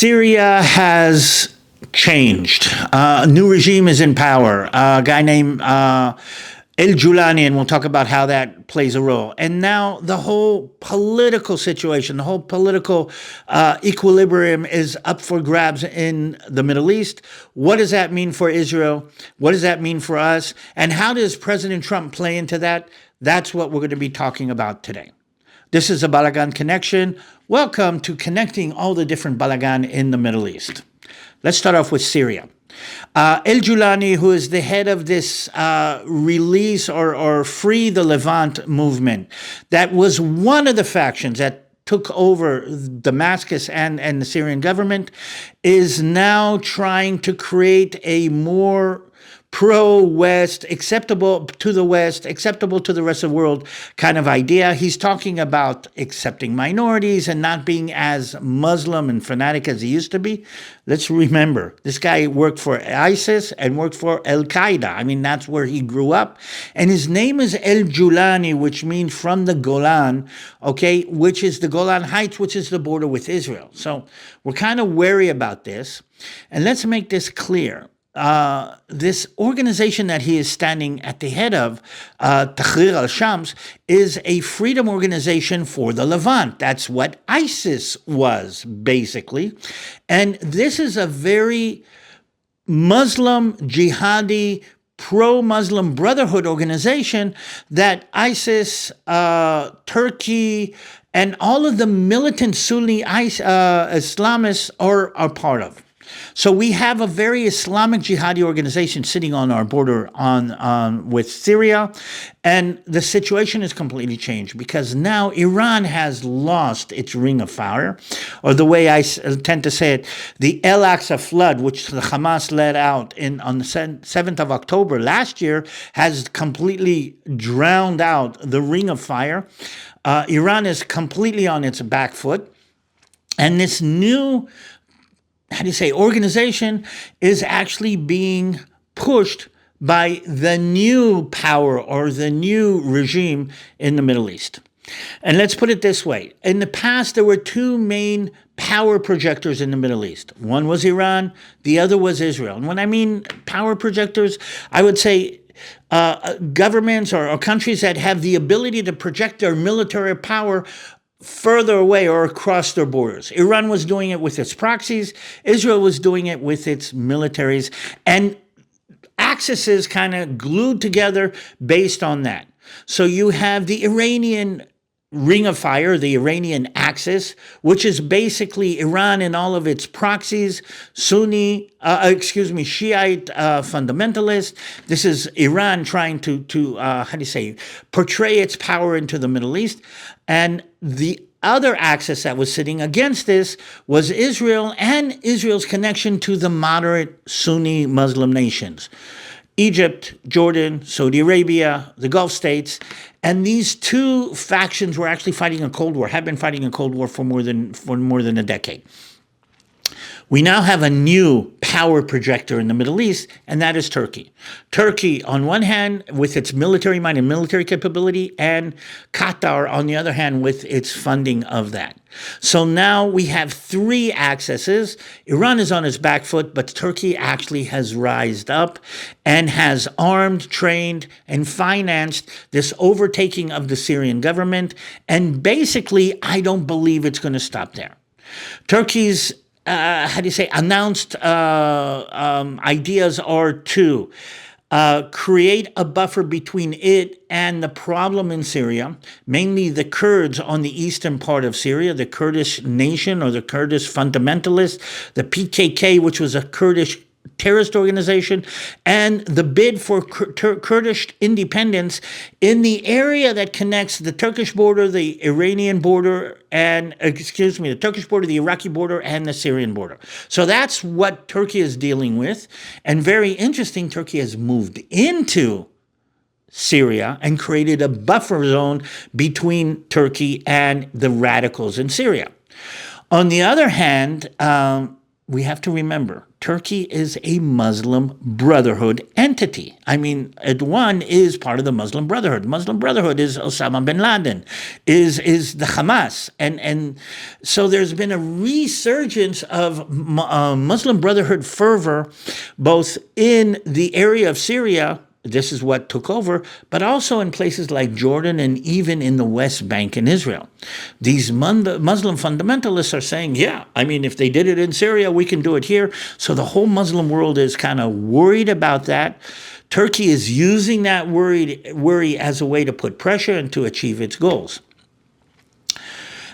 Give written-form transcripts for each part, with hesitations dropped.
Syria has changed. A new regime is in power. A guy named El-Julani, and we'll talk about how that plays a role. And now the whole political situation, the whole political equilibrium is up for grabs in the Middle East. What does that mean for Israel? What does that mean for us? And how does President Trump play into that? That's what we're going to be talking about today. This is a Balagan Connection. Welcome to connecting all the different Balagan in the Middle East. Let's start off with Syria. El-Julani, who is the head of this release or Free the Levant movement, that was one of the factions that took over Damascus and the Syrian government, is now trying to create a more pro-West, acceptable to the West, acceptable to the rest of the world kind of idea. He's talking about accepting minorities and not being as Muslim and fanatic as he used to be. Let's remember, this guy worked for ISIS and worked for Al-Qaeda. I mean, that's where he grew up. And his name is El-Julani, which means from the Golan, okay, which is the Golan Heights, which is the border with Israel. So we're kind of wary about this. And let's make this clear. This organization that he is standing at the head of, Tahrir al-Shams, is a freedom organization for the Levant. That's what ISIS was, basically. And this is a very Muslim, jihadi, pro-Muslim Brotherhood organization that ISIS, Turkey, and all of the militant Sunni Islamists are part of. So we have a very Islamic jihadi organization sitting on our border with Syria, and the situation has completely changed because now Iran has lost its ring of fire, or the way I tend to say it, the El Aqsa flood, which the Hamas let out on the 7th of October last year, has completely drowned out the ring of fire. Iran is completely on its back foot, and this new organization is actually being pushed by the new power or the new regime in the Middle East. And let's put it this way. In the past, there were two main power projectors in the Middle East. One was Iran, the other was Israel. And when I mean power projectors, I would say governments or countries that have the ability to project their military power further away or across their borders. Iran was doing it with its proxies. Israel was doing it with its militaries. And axes kind of glued together based on that. So you have the Iranian ring of fire, the Iranian axis, which is basically Iran and all of its proxies, Shiite fundamentalists. This is Iran trying to portray its power into the Middle East. And the other axis that was sitting against this was Israel and Israel's connection to the moderate Sunni Muslim nations. Egypt, Jordan, Saudi Arabia, the Gulf states, and these two factions were actually fighting a Cold War, have been fighting a Cold War for more than a decade. We now have a new power projector in the Middle East, and that is Turkey. Turkey, on one hand, with its military might and military capability, and Qatar, on the other hand, with its funding of that. So now we have three axes. Iran is on its back foot, but Turkey actually has rised up and has armed, trained, and financed this overtaking of the Syrian government. And basically, I don't believe it's going to stop there. Turkey's announced ideas are to create a buffer between it and the problem in Syria, mainly the Kurds on the eastern part of Syria, the Kurdish nation or the Kurdish fundamentalists, the PKK, which was a Kurdish terrorist organization, and the bid for Kurdish independence in the area that connects the Turkish border, the Iranian border, the Turkish border, the Iraqi border, and the Syrian border. So that's what Turkey is dealing with. And very interesting, Turkey has moved into Syria and created a buffer zone between Turkey and the radicals in Syria. On the other hand, we have to remember, Turkey is a Muslim Brotherhood entity. I mean, Erdogan is part of the Muslim Brotherhood. Muslim Brotherhood is Osama bin Laden, is the Hamas. And so there's been a resurgence of Muslim Brotherhood fervor, both in the area of Syria. This is what took over, but also in places like Jordan and even in the West Bank in Israel. These Muslim fundamentalists are saying, yeah, I mean, if they did it in Syria, we can do it here. So the whole Muslim world is kind of worried about that. Turkey is using that worry as a way to put pressure and to achieve its goals.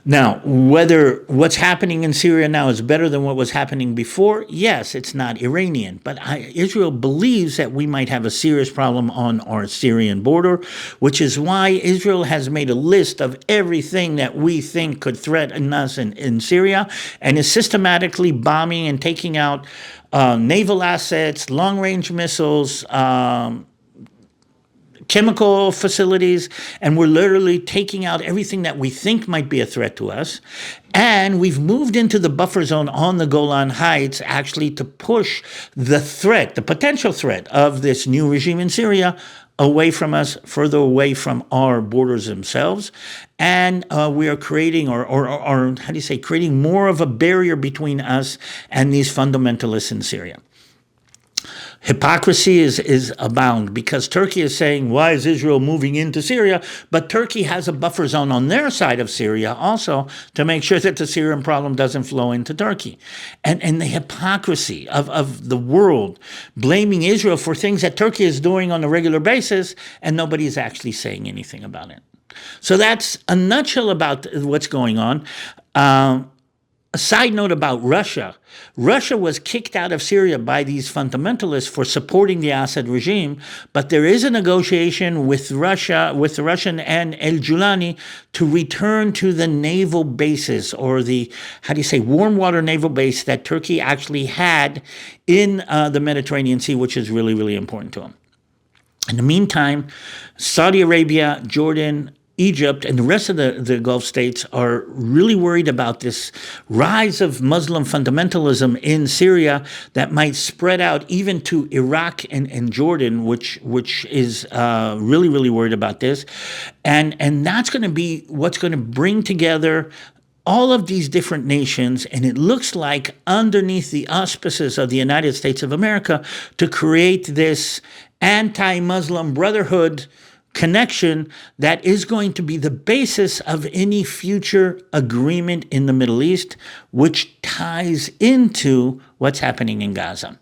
Now, whether what's happening in Syria now is better than what was happening before, yes, it's not Iranian. But Israel believes that we might have a serious problem on our Syrian border, which is why Israel has made a list of everything that we think could threaten us in Syria, and is systematically bombing and taking out naval assets, long-range missiles, chemical facilities, and we're literally taking out everything that we think might be a threat to us. And we've moved into the buffer zone on the Golan Heights actually to push the threat, the potential threat of this new regime in Syria away from us, further away from our borders themselves. And we are creating, or how do you say, creating more of a barrier between us and these fundamentalists in Syria. Hypocrisy is abound, because Turkey is saying, why is Israel moving into Syria? But Turkey has a buffer zone on their side of Syria also to make sure that the Syrian problem doesn't flow into Turkey. And the hypocrisy of the world blaming Israel for things that Turkey is doing on a regular basis, and nobody is actually saying anything about it. So that's a nutshell about what's going on. A side note about Russia. Russia was kicked out of Syria by these fundamentalists for supporting the Assad regime, but there is a negotiation with Russia, with the Russian and El-Julani, to return to the naval bases, or the, how do you say, warm water naval base that Turkey actually had in the Mediterranean Sea, which is really, really important to them. In the meantime, Saudi Arabia, Jordan, Egypt, and the rest of the Gulf states are really worried about this rise of Muslim fundamentalism in Syria that might spread out even to Iraq and Jordan, which is really, really worried about this. And that's going to be what's going to bring together all of these different nations, and it looks like underneath the auspices of the United States of America, to create this anti-Muslim brotherhood connection that is going to be the basis of any future agreement in the Middle East, which ties into what's happening in Gaza.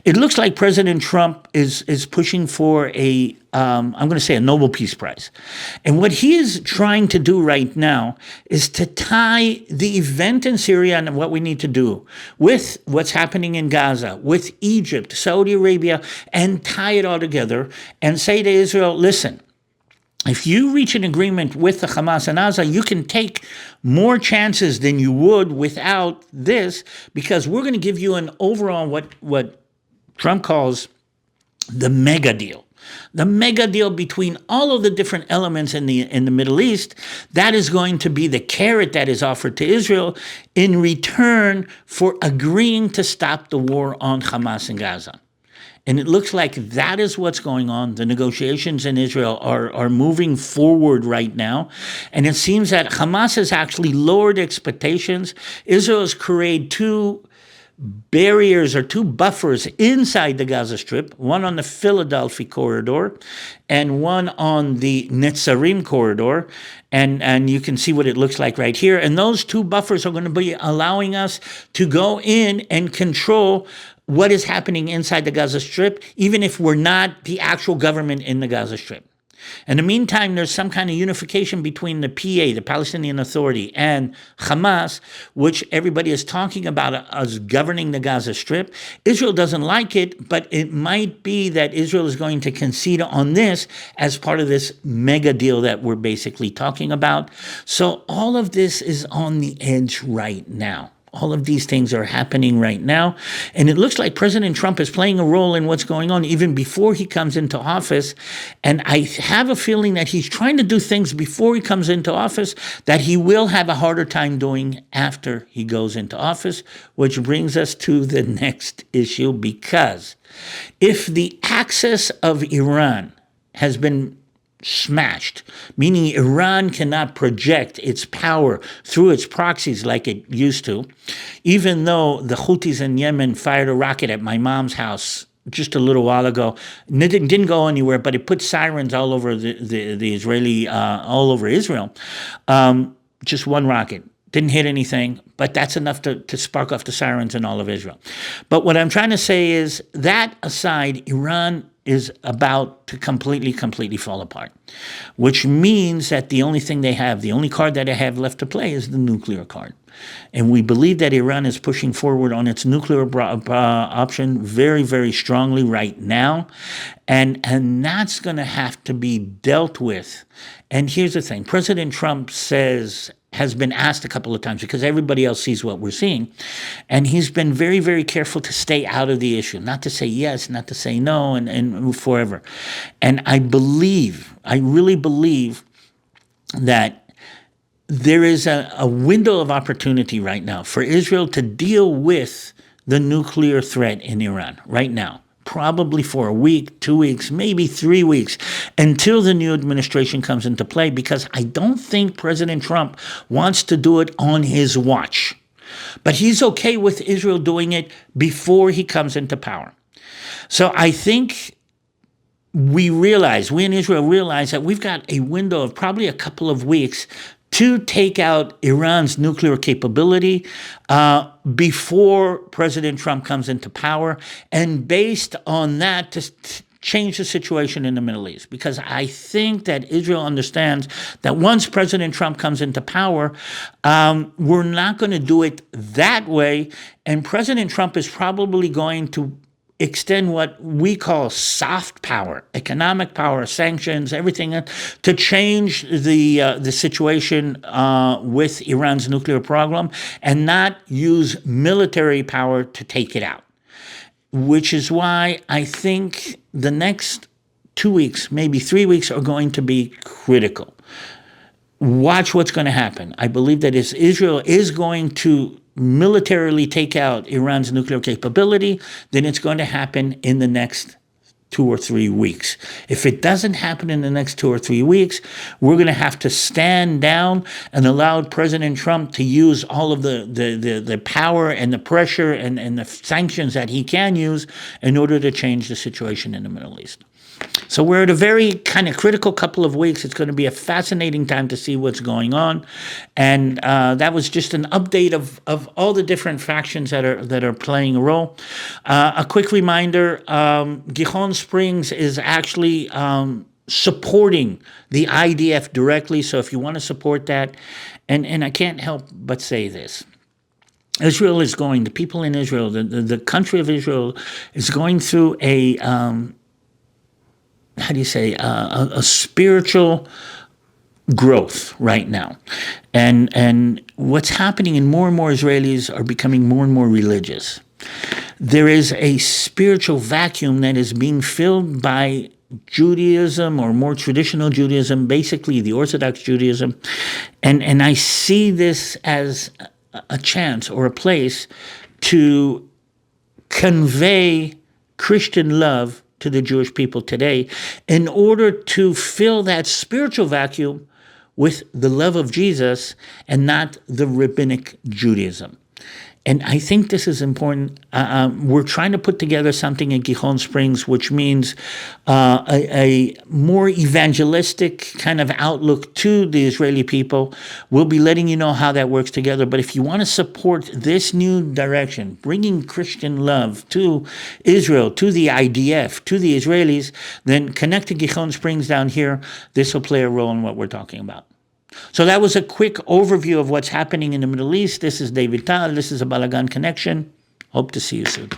It looks like President Trump is pushing for I'm going to say a Nobel Peace Prize. And what he is trying to do right now is to tie the event in Syria and what we need to do with what's happening in Gaza, with Egypt, Saudi Arabia, and tie it all together and say to Israel, listen, if you reach an agreement with the Hamas and Gaza, you can take more chances than you would without this, because we're going to give you an overall what Trump calls the mega deal. The mega deal between all of the different elements in the Middle East, that is going to be the carrot that is offered to Israel in return for agreeing to stop the war on Hamas and Gaza. And it looks like that is what's going on. The negotiations in Israel are moving forward right now. And it seems that Hamas has actually lowered expectations. Israel has created two barriers or two buffers inside the Gaza Strip, one on the Philadelphia corridor and one on the Netzarim corridor. And you can see what it looks like right here. And those two buffers are going to be allowing us to go in and control what is happening inside the Gaza Strip, even if we're not the actual government in the Gaza Strip. In the meantime, there's some kind of unification between the PA, the Palestinian Authority, and Hamas, which everybody is talking about as governing the Gaza Strip. Israel doesn't like it, but it might be that Israel is going to concede on this as part of this mega deal that we're basically talking about. So all of this is on the edge right now. All of these things are happening right now. And it looks like President Trump is playing a role in what's going on even before he comes into office. And I have a feeling that he's trying to do things before he comes into office that he will have a harder time doing after he goes into office, which brings us to the next issue. Because if the axis of Iran has been smashed, meaning Iran cannot project its power through its proxies like it used to, even though the Houthis in Yemen fired a rocket at my mom's house just a little while ago. And it didn't go anywhere, but it put sirens all over the Israeli, all over Israel. Just one rocket. Didn't hit anything, but that's enough to spark off the sirens in all of Israel. But what I'm trying to say is, that aside, Iran is about to completely fall apart, which means that the only thing they have, the only card that they have left to play is the nuclear card. And we believe that Iran is pushing forward on its nuclear option very, very strongly right now. And that's going to have to be dealt with. And here's the thing. President Trump has been asked a couple of times, because everybody else sees what we're seeing. And he's been very, very careful to stay out of the issue, not to say yes, not to say no, and forever. And I really believe that there is a window of opportunity right now for Israel to deal with the nuclear threat in Iran right now. Probably for a week, 2 weeks, maybe 3 weeks, until the new administration comes into play, because I don't think President Trump wants to do it on his watch. But he's okay with Israel doing it before he comes into power. So I think we in Israel realize that we've got a window of probably a couple of weeks to take out Iran's nuclear capability before President Trump comes into power, and based on that, to change the situation in the Middle East. Because I think that Israel understands that once President Trump comes into power, we're not going to do it that way, and President Trump is probably going to extend what we call soft power, economic power, sanctions, everything, to change the situation with Iran's nuclear program, and not use military power to take it out. Which is why I think the next 2 weeks, maybe 3 weeks, are going to be critical. Watch what's going to happen. I believe that if Israel is going to militarily take out Iran's nuclear capability, then it's going to happen in the next 2 or 3 weeks. If it doesn't happen in the next 2 or 3 weeks, we're going to have to stand down and allow President Trump to use all of the power and the pressure and the sanctions that he can use in order to change the situation in the Middle East. So we're at a very kind of critical couple of weeks. It's going to be a fascinating time to see what's going on. And that was just an update of all the different factions that are playing a role. A quick reminder, Gihon Springs is actually supporting the IDF directly. So if you want to support that, and I can't help but say this. Israel is going, the people in Israel, the country of Israel is going through a spiritual growth right now. And what's happening in more and more Israelis are becoming more and more religious. There is a spiritual vacuum that is being filled by Judaism, or more traditional Judaism, basically the Orthodox Judaism. And I see this as a chance or a place to convey Christian love to the Jewish people today, in order to fill that spiritual vacuum with the love of Jesus and not the rabbinic Judaism. And I think this is important. We're trying to put together something in Gihon Springs, which means a more evangelistic kind of outlook to the Israeli people. We'll be letting you know how that works together. But if you want to support this new direction, bringing Christian love to Israel, to the IDF, to the Israelis, then connect to Gihon Springs down here. This will play a role in what we're talking about. So that was a quick overview of what's happening in the Middle East. This is DaviD TaL. This is a Balagan Connection. Hope to see you soon.